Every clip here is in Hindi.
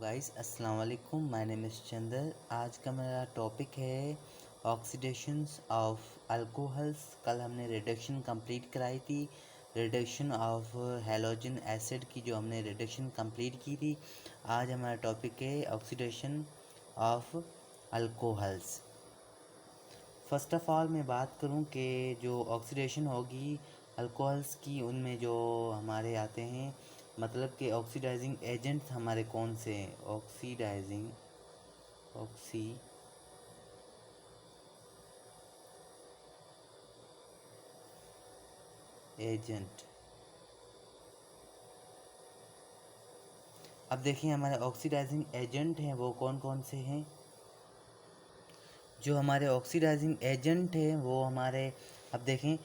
गाइस अस्सलाम वालेकुम, माय नेम इज़ चंदर। आज का मेरा टॉपिक है ऑक्सीडेशंस ऑफ अल्कोहल्स। कल हमने रिडक्शन कंप्लीट कराई थी, रिडक्शन ऑफ हैलोजन एसिड की जो हमने रिडक्शन कंप्लीट की थी। आज हमारा टॉपिक है oxidation of alcohols. First of all मैं बात करूं कि जो ऑक्सीडेशन होगी अल्कोहल्स की, उनमें जो हमारे आते हैं, मतलब कि ऑक्सीडाइजिंग एजेंट्स हमारे कौन से हैं। Oxy agent. अब देखिए हमारे ऑक्सीडाइजिंग एजेंट हैं वो कौन कौन से हैं। जो हमारे ऑक्सीडाइजिंग एजेंट हैं वो हमारे, अब देखें,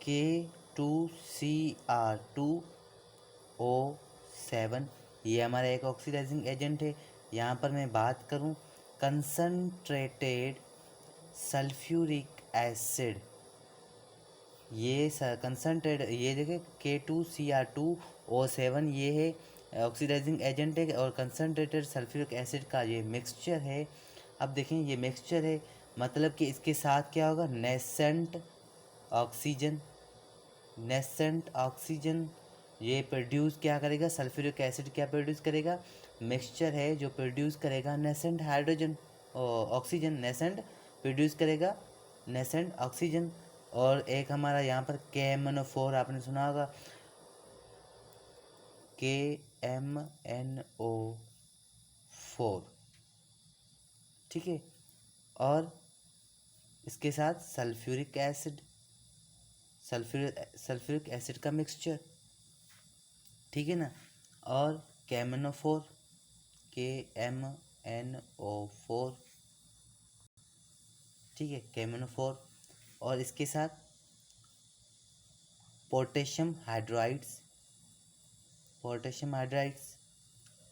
K2CR2O7, ये हमारा एक ऑक्सीडाइजिंग एजेंट है। यहाँ पर मैं बात करूँ कंसनट्रेटेड सल्फ्यूरिक एसिड, ये कंसनट्रेट, ये देखें K2CR2O7, ये है ऑक्सीडाइजिंग एजेंट है और कंसनट्रेटेड सल्फ्यूरिक एसिड का ये मिक्सचर है। अब देखें ये मिक्सचर है, मतलब कि इसके साथ क्या होगा, ऑक्सीजन नेसेंट ऑक्सीजन ये प्रोड्यूस क्या करेगा, सल्फ्यूरिक एसिड क्या प्रोड्यूस करेगा, मिक्सचर है जो प्रोड्यूस करेगा nascent hydrogen oxygen, nascent produce करेगा नेसेंट ऑक्सीजन। और एक हमारा यहाँ पर KMnO4 आपने सुना होगा, KMnO4, ठीक है। और इसके साथ सल्फ्यूरिक एसिड, सल्फ्यूरिक एसिड का मिक्सचर, ठीक है ना। और KMnO4, KMnO4, ठीक है, KMnO4। और इसके साथ पोटेशियम हाइड्राइड्स,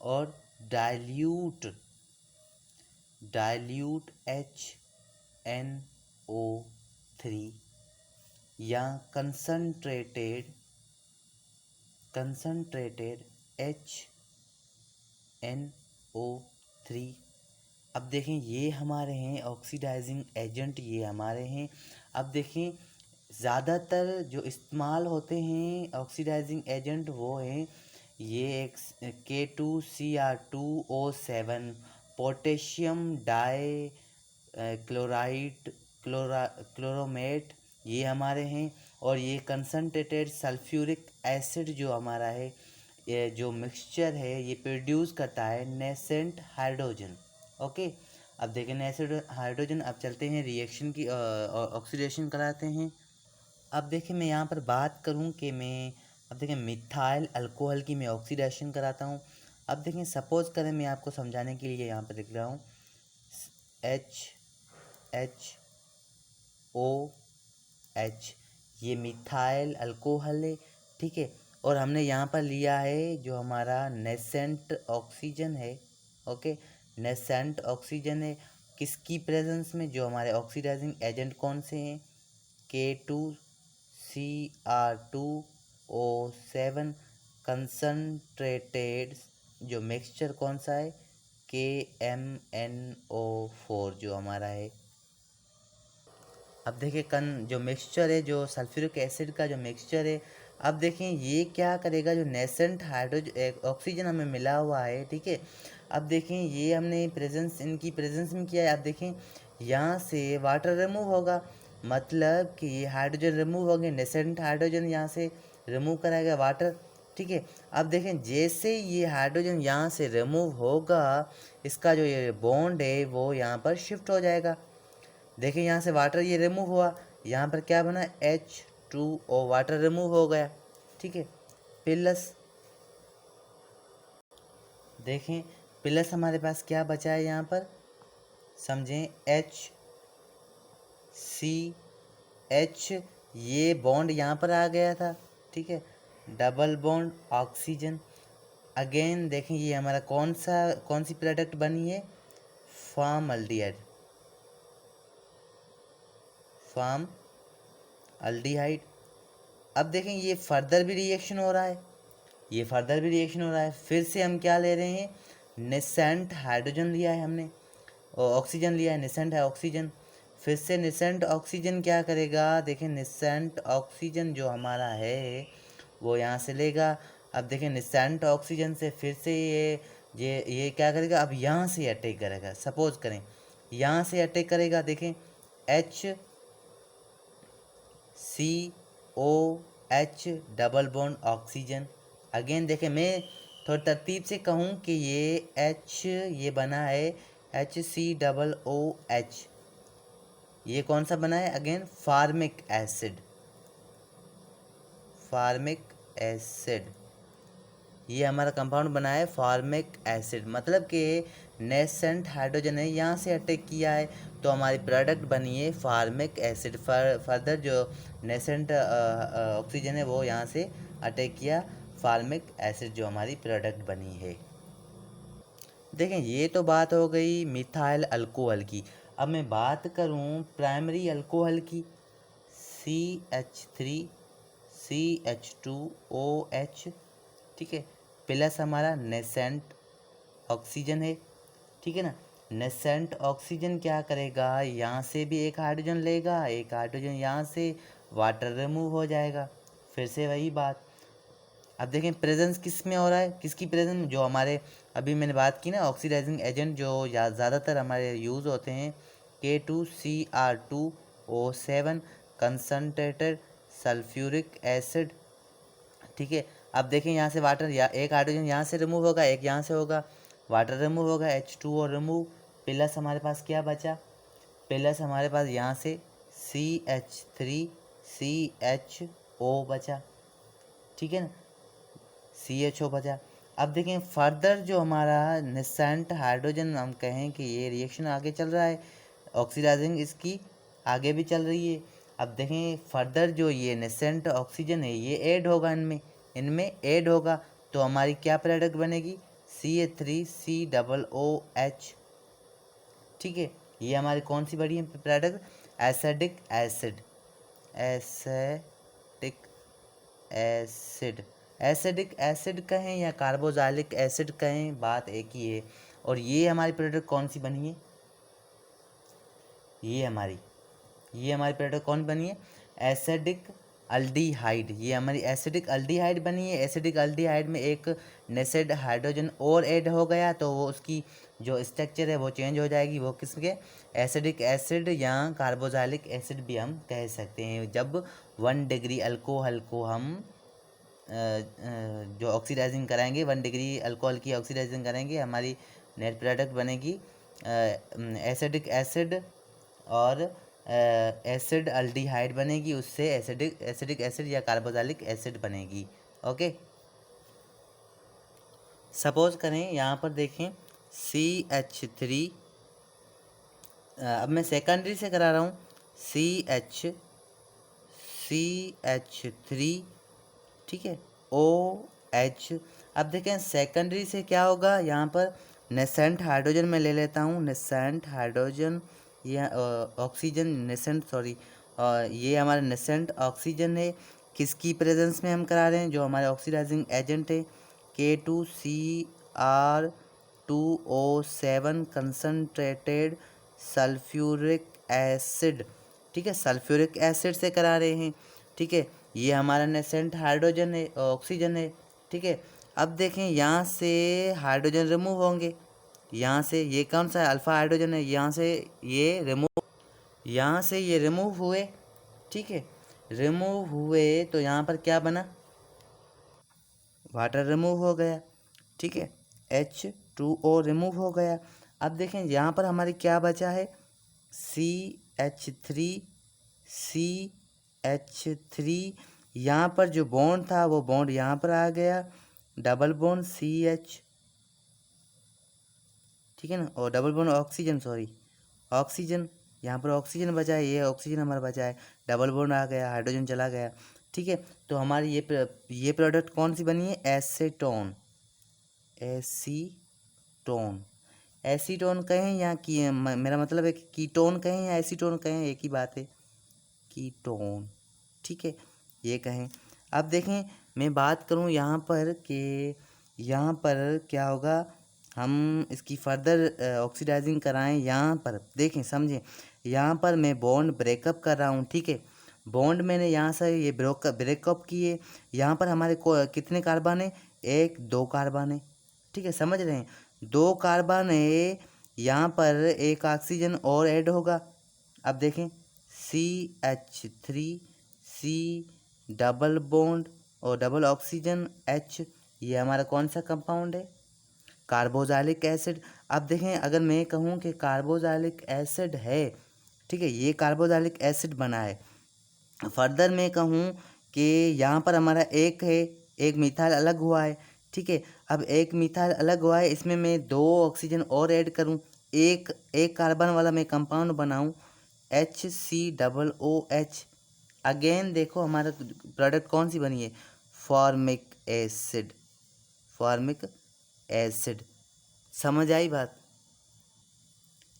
और डाइल्यूट HNO3 या कंसनट्रेटेड HNO3। अब देखें ये हमारे हैं ऑक्सीडाइजिंग एजेंट, ये हमारे हैं। अब देखें ज़्यादातर जो इस्तेमाल होते हैं ऑक्सीडाइजिंग एजेंट वो हैं ये एक K2CR2O7, पोटेशियम डाई क्लोराइड क्लोरोमेट, ये हमारे हैं। और ये कंसनट्रेटेड सल्फ्यूरिक एसिड जो हमारा है, ये जो मिक्सचर है ये प्रोड्यूस करता है नेसेंट हाइड्रोजन। ओके, अब देखें नेसेंट हाइड्रोजन। अब चलते हैं रिएक्शन की, ऑक्सीडेशन कराते हैं। अब देखिए मैं यहाँ पर बात करूँ कि मैं, अब देखें मिथाइल अल्कोहल की मैं ऑक्सीडेशन कराता हूँ। अब देखें सपोज़ करें, मैं आपको समझाने के लिए यहाँ पर लिख रहा हूँ HHOH, ये मिथाइल अल्कोहल है, ठीक है। और हमने यहाँ पर लिया है जो हमारा नेसेंट ऑक्सीजन है, ओके, नेसेंट ऑक्सीजन है। किसकी प्रेजेंस में, जो हमारे ऑक्सीडाइजिंग एजेंट कौन से हैं, K2CR2O7, कंसनट्रेटेड जो मिक्सचर कौन सा है, KMnO4 जो हमारा है। अब देखिए जो मिक्सचर है, जो सल्फ्यूरिक एसिड का जो मिक्सचर है, अब देखें ये क्या करेगा, जो नेसेंट हाइड्रोजन ऑक्सीजन हमें मिला हुआ है, ठीक है। अब देखें ये हमने प्रेजेंस, इनकी प्रेजेंस में किया है। अब देखें यहाँ से वाटर रिमूव होगा, मतलब कि ये हाइड्रोजन रिमूव हो गए, नेसेंट हाइड्रोजन यहाँ से रिमूव कराएगा वाटर, ठीक है। अब देखें जैसे ये हाइड्रोजन यहाँ से रिमूव होगा, इसका जो ये बॉन्ड है वो यहाँ पर शिफ्ट हो जाएगा। देखिए यहाँ से वाटर ये रिमूव हुआ, यहाँ पर क्या बना, H2O, वाटर रिमूव हो गया, ठीक है। प्लस देखें, प्लस हमारे पास क्या बचा है यहाँ पर, समझें, HCH, ये बॉन्ड यहाँ पर आ गया था, ठीक है, डबल बॉन्ड ऑक्सीजन। अगेन देखें ये हमारा कौन सी प्रोडक्ट बनी है, फॉर्म अल्डिहाइड। अब देखें ये फर्दर भी रिएक्शन हो रहा है, फिर से हम क्या ले रहे हैं, नेसेंट हाइड्रोजन लिया है हमने और ऑक्सीजन लिया है, नेसेंट है ऑक्सीजन। फिर से नेसेंट ऑक्सीजन क्या करेगा, देखें नेसेंट ऑक्सीजन जो हमारा है वो यहाँ से लेगा। अब देखें नेसेंट ऑक्सीजन से फिर से ये क्या करेगा, अब यहाँ से अटैक करेगा। सपोज करें यहाँ से अटैक करेगा, देखें H C O H double bond oxygen. Again देखें, मैं थोड़ी तरतीब से कहूँ कि ये बना है HCOOH। ये कौन सा बना है, again formic acid. Formic acid ये हमारा कंपाउंड बना है फार्मिक एसिड, मतलब कि नेसेंट हाइड्रोजन है यहाँ से अटैक किया है तो हमारी प्रोडक्ट बनी है फार्मिक एसिड। फर्दर जो नेसेंट ऑक्सीजन है वो यहाँ से अटैक किया फार्मिक एसिड जो हमारी प्रोडक्ट बनी है। देखें ये तो बात हो गई मिथाइल अल्कोहल की। अब मैं बात करूँ प्राइमरी अल्कोहल की, CH3CH2OH, ठीक है, प्लस हमारा नेसेंट ऑक्सीजन है, ठीक है ना। नेसेंट ऑक्सीजन क्या करेगा, यहाँ से भी एक हाइड्रोजन लेगा, एक हाइड्रोजन यहाँ से वाटर रिमूव हो जाएगा। फिर से वही बात। अब देखें प्रेजेंस किस में हो रहा है, किसकी प्रेजेंस, जो हमारे अभी मैंने बात की ना ऑक्सीडाइजिंग एजेंट जो ज़्यादातर हमारे यूज़ होते हैं, K2Cr2O7 कंसनट्रेटेड सल्फ्यूरिक एसिड, ठीक है। अब देखें यहाँ से वाटर या एक हाइड्रोजन यहाँ से रिमूव होगा, एक यहाँ से होगा, वाटर रिमूव होगा, H2O रिमूव, प्लस हमारे पास क्या बचा, प्लस हमारे पास यहाँ से CH3CHO बचा, ठीक है ना, CHO बचा। अब देखें फर्दर जो हमारा नेसेंट हाइड्रोजन, हम कहें कि ये रिएक्शन आगे चल रहा है, ऑक्सीडाइजिंग इसकी आगे भी चल रही है। अब देखें फर्दर जो ये नेसेंट ऑक्सीजन है ये ऐड होगा, इनमें ऐड होगा तो हमारी क्या प्रोडक्ट बनेगी, CH3COOH, ठीक है। ये हमारी कौन सी बड़ी है product, acidic acid, acidic acid, acidic acid कहें या कार्बोजाइलिक एसिड कहें, बात एक ही है। और ये हमारी प्रोडक्ट कौन सी बनी है, ये हमारी प्रोडक्ट कौन बनी है, एसिडिक अल्डिहाइड। ये हमारी एसिडिक अल्डिहाइड बनी है। एसिडिक अल्डिहाइड में एक नेसेड हाइड्रोजन और ऐड हो गया तो वो उसकी जो स्ट्रक्चर है वो चेंज हो जाएगी, वो किसके, एसिडिक एसिड या कार्बोजाइलिक एसिड भी हम कह सकते हैं। जब 1 डिग्री अल्कोहल को हम जो ऑक्सीडाइजिंग कराएंगे, 1 डिग्री अल्कोहल की ऑक्सीडाइजिंग करेंगे, हमारी नेट प्रोडक्ट बनेगी एसिडिक एसिड और एसिड अल्डिहाइड बनेगी, उससे एसिडिक एसिड या कार्बोक्सिलिक एसिड बनेगी। ओके, सपोज करें यहाँ पर देखें CH3, अब मैं सेकेंडरी से करा रहा हूँ, CH3, ठीक है, OH। अब देखें सेकेंडरी से क्या होगा, यहाँ पर नेसेंट हाइड्रोजन में ले लेता हूँ, नेसेंट हाइड्रोजन या ऑक्सीजन, नेसेंट सॉरी, ये हमारा नेसेंट ऑक्सीजन है। किसकी प्रेजेंस में हम करा रहे हैं, जो हमारे ऑक्सीडाइजिंग एजेंट है K2Cr2O7 कंसनट्रेटेड सल्फ्यूरिक एसिड, ठीक है, सल्फ्यूरिक एसिड से करा रहे हैं, ठीक है। ये हमारा नेसेंट हाइड्रोजन है, ऑक्सीजन है, ठीक है। अब देखें यहाँ से हाइड्रोजन रिमूव होंगे, यहाँ से ये कौन सा अल्फ़ा हाइड्रोजन है, यहाँ से ये रिमूव हुए, ठीक है, रिमूव हुए तो यहाँ पर क्या बना, वाटर रिमूव हो गया, ठीक है, H2O रिमूव हो गया। अब देखें यहाँ पर हमारी क्या बचा है, CH3, यहाँ पर जो बॉन्ड था वो बॉन्ड यहाँ पर आ गया, डबल बॉन्ड CH, ठीक है ना, और double bond oxygen, sorry oxygen, यहाँ पर ऑक्सीजन बचा है, ये ऑक्सीजन हमारा बचा है, डबल बॉन्ड आ गया, हाइड्रोजन चला गया, ठीक है। तो हमारी ये प्रोडक्ट कौन सी बनी है, एसीटोन, एसीटोन कहें या कि मेरा मतलब है कि कीटोन कहें या एसीटोन कहें, एक ही बात है, कीटोन, ठीक है, ये कहें। अब देखें मैं बात करूं यहाँ पर कि यहाँ पर क्या होगा, हम इसकी फर्दर ऑक्सीडाइजिंग कराएं। यहाँ पर देखें, समझें, यहाँ पर मैं बॉन्ड ब्रेकअप कर रहा हूँ, ठीक है। बॉन्ड मैंने यहाँ से ये ब्रेकअप किए। यहाँ पर हमारे कितने कार्बन है? एक, दो कार्बन है, ठीक है, समझ रहे हैं। दो कार्बन है, यहाँ पर एक ऑक्सीजन और ऐड होगा। अब देखें, CH3, C डबल बॉन्ड और डबल ऑक्सीजन H, ये हमारा कौन सा कंपाउंड है? Carboxylic acid. अब देखें, अगर मैं कहूँ कि कार्बोक्सिलिक एसिड है, ठीक है, ये कार्बोक्सिलिक एसिड बना है। फर्दर मैं कहूँ कि यहाँ पर हमारा एक है, एक मिथाइल अलग हुआ है, ठीक है। अब एक मिथाइल अलग हुआ है, इसमें मैं दो ऑक्सीजन और ऐड करूँ, एक एक कार्बन वाला मैं कंपाउंड बनाऊँ, HCOOH। अगेन देखो हमारा प्रोडक्ट कौन सी बनी है? Formic acid, formic acid. समझ आई बात?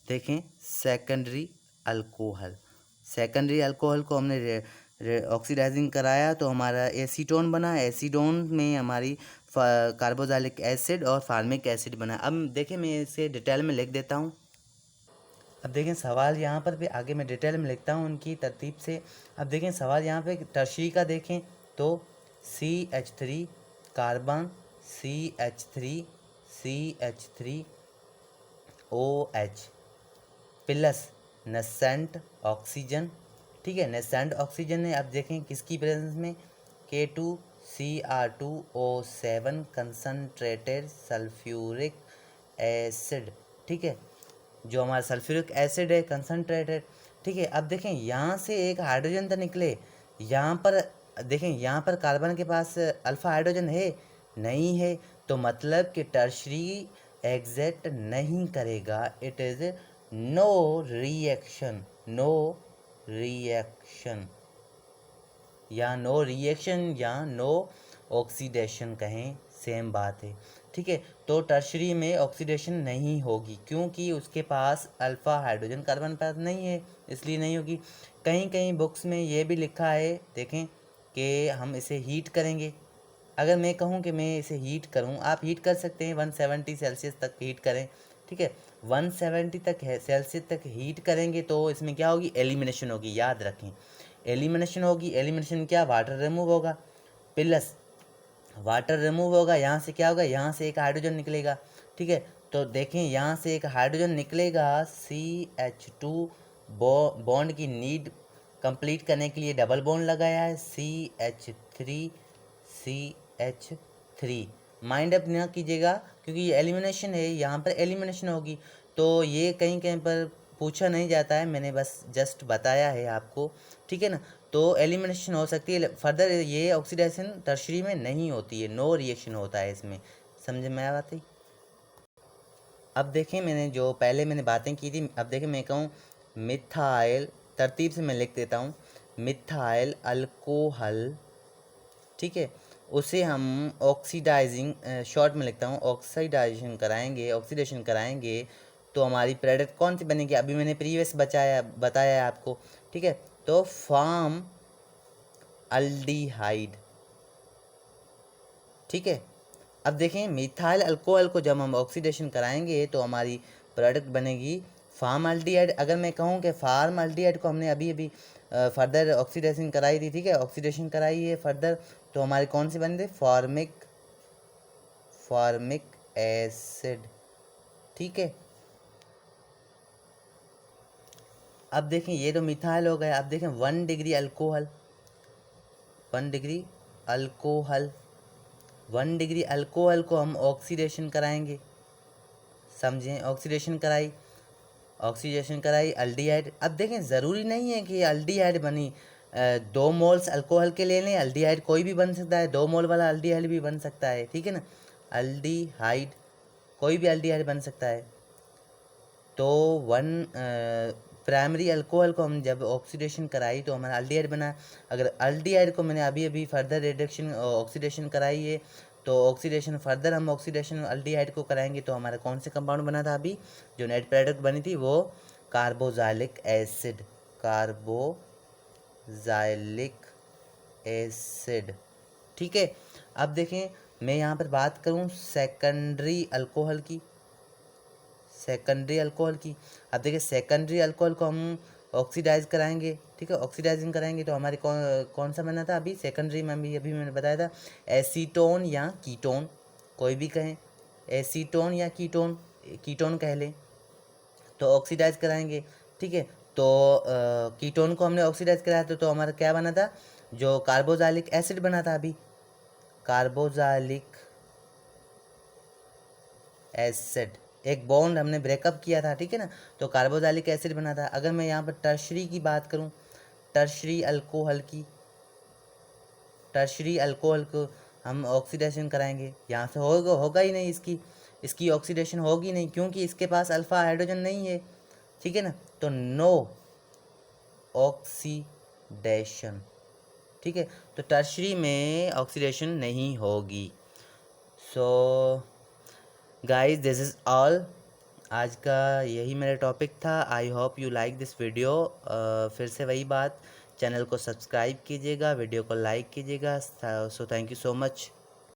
देखें, सेकेंडरी अल्कोहल, सेकेंडरी अल्कोहल को हमने ऑक्सीडाइजिंग कराया तो हमारा एसीटोन बना। एसीटोन में हमारी कार्बोक्सिलिक एसिड और फार्मिक एसिड बना। अब देखें, मैं इसे डिटेल में लिख देता हूँ। अब देखें सवाल यहाँ पर भी आगे मैं डिटेल में लिखता हूँ उनकी तरतीब से। अब देखें सवाल यहाँ पे टर्शरी का देखें तो CH3 carbon, CH3OH plus nascent oxygen, ठीक है, नेसेंट ऑक्सीजन है। अब देखें किसकी प्रेजेंस में? K2Cr2O7 कंसनट्रेटेड सल्फ्यूरिक एसिड, ठीक है, जो हमारा सल्फ्यूरिक एसिड है कंसनट्रेटेड, ठीक है। अब देखें यहाँ से एक हाइड्रोजन तो निकले, यहाँ पर देखें, यहाँ पर कार्बन के पास अल्फा हाइड्रोजन है? नहीं है, तो मतलब कि टर्शरी एग्जिट नहीं करेगा। It is no reaction, no reaction, या नो रिएक्शन या नो ऑक्सीडेशन कहें, सेम बात है, ठीक है। तो टर्शरी में ऑक्सीडेशन नहीं होगी क्योंकि उसके पास अल्फ़ा हाइड्रोजन कार्बन पास नहीं है, इसलिए नहीं होगी। कहीं कहीं बुक्स में ये भी लिखा है, देखें, कि हम इसे हीट करेंगे। अगर मैं कहूँ कि मैं इसे हीट करूँ, आप हीट कर सकते हैं 170 सेल्सियस तक हीट करें, ठीक है। 170 तक है सेल्सियस तक हीट करेंगे तो इसमें क्या होगी? एलिमिनेशन होगी, याद रखें, एलिमिनेशन होगी। एलिमिनेशन क्या? वाटर रिमूव होगा, प्लस वाटर रिमूव होगा, यहाँ से क्या होगा? यहाँ से एक हाइड्रोजन निकलेगा, ठीक है। तो देखें यहाँ से एक हाइड्रोजन निकलेगा, CH2 बॉन्ड की नीड कंप्लीट करने के लिए डबल बॉन्ड लगाया है, CH3 माइंड अप ना कीजिएगा क्योंकि ये एलिमिनेशन है, यहाँ पर एलिमिनेशन होगी। तो ये कहीं कहीं पर पूछा नहीं जाता है, मैंने बस जस्ट बताया है आपको, ठीक है ना। तो एलिमिनेशन हो सकती है, फर्दर ये ऑक्सीडेशन टर्शरी में नहीं होती है, नो रिएक्शन होता है इसमें। समझ में आ बात है? अब देखें, मैंने जो पहले मैंने बातें की थी, अब देखें मैं कहूँ मिथाइल, तरतीब से मैं लिख देता हूँ, मिथाइल अल्कोहल, ठीक है, उसे हम ऑक्सीडाइजिंग, शॉर्ट में लिखता हूँ, ऑक्सीडाइजेशन कराएंगे, ऑक्सीडेशन कराएंगे तो हमारी प्रोडक्ट कौन सी बनेगी? अभी मैंने प्रीवियस बताया है आपको, ठीक है। तो फॉर्म अल्डिहाइड, ठीक है। अब देखें, मिथाइल अल्कोहल को जब हम ऑक्सीडेशन कराएंगे तो हमारी प्रोडक्ट बनेगी फार्मल्डिहाइड। अगर मैं कहूँ कि फार्मल्डिहाइड को हमने अभी अभी फर्दर ऑक्सीडेशन कराई थी, ठीक है, ऑक्सीडेशन कराई है फर्दर, तो हमारी कौन सी बन रही? फॉर्मिक एसिड, ठीक है। अब देखें ये तो मिथाइल हो गया। अब देखें 1 degree alcohol, 1 degree alcohol, 1 degree alcohol को हम ऑक्सीडेशन कराएंगे, समझें, ऑक्सीडेशन कराई, ऑक्सीडेशन कराई अल्डिहाइड। अब देखें ज़रूरी नहीं है कि अल्डिहाइड बनी, 2 मोल्स अल्कोहल के ले लें, अल्डिहाइड कोई भी बन सकता है, 2 मोल वाला अल्डिहाइड भी बन सकता है, ठीक है ना। अल्डिहाइड कोई भी अल्डिहाइड बन सकता है। तो 1 प्राइमरी अल्कोहल को हम जब ऑक्सीडेशन कराई तो हमारा अल्डिहाइड बना। अगर अल्डिहाइड को मैंने अभी अभी फर्दर रिडक्शन ऑक्सीडेशन कराई है तो ऑक्सीडेशन फर्दर हम ऑक्सीडेशन अल्डिहाइड को कराएंगे तो हमारा कौन से कंपाउंड बना था? अभी जो नेट प्रोडक्ट बनी थी वो कार्बोक्सिलिक एसिड, कार्बोक्सिलिक एसिड, ठीक है। अब देखें, मैं यहाँ पर बात करूँ सेकेंडरी अल्कोहल की, सेकेंडरी अल्कोहल की। अब देखिए सेकेंडरी अल्कोहल को हम ऑक्सीडाइज कराएंगे, ठीक है, ऑक्सीडाइजिंग कराएंगे तो हमारे कौन सा बना था अभी सेकेंडरी में, अभी मैंने बताया था एसीटोन या कीटोन, कोई भी कहें, एसीटोन या कीटोन, कीटोन कह लें, तो ऑक्सीडाइज कराएंगे, ठीक है। तो कीटोन को हमने ऑक्सीडाइज कराया तो हमारा क्या बना था, जो कार्बोजाइलिक एसिड बना था अभी, कार्बोजाइलिक एसिड, एक बॉन्ड हमने ब्रेकअप किया था, ठीक है ना, तो कार्बोजाइलिक एसिड बना था। अगर मैं यहाँ पर टर्शरी की बात करूँ, टर्शरी अल्कोहल की, टर्शरी अल्कोहल को हम ऑक्सीडेशन कराएंगे, यहाँ से होगा ही नहीं, इसकी ऑक्सीडेशन होगी नहीं, क्योंकि इसके पास अल्फ़ा हाइड्रोजन नहीं है, ठीक है ना, तो नो ऑक्सीडेशन, ठीक है, तो टर्शरी में ऑक्सीडेशन नहीं होगी। So guys this is all, आज का यही मेरा टॉपिक था। I hope you like this video. फिर से वही बात, चैनल को सब्सक्राइब कीजिएगा, वीडियो को लाइक कीजिएगा। So thank you so much.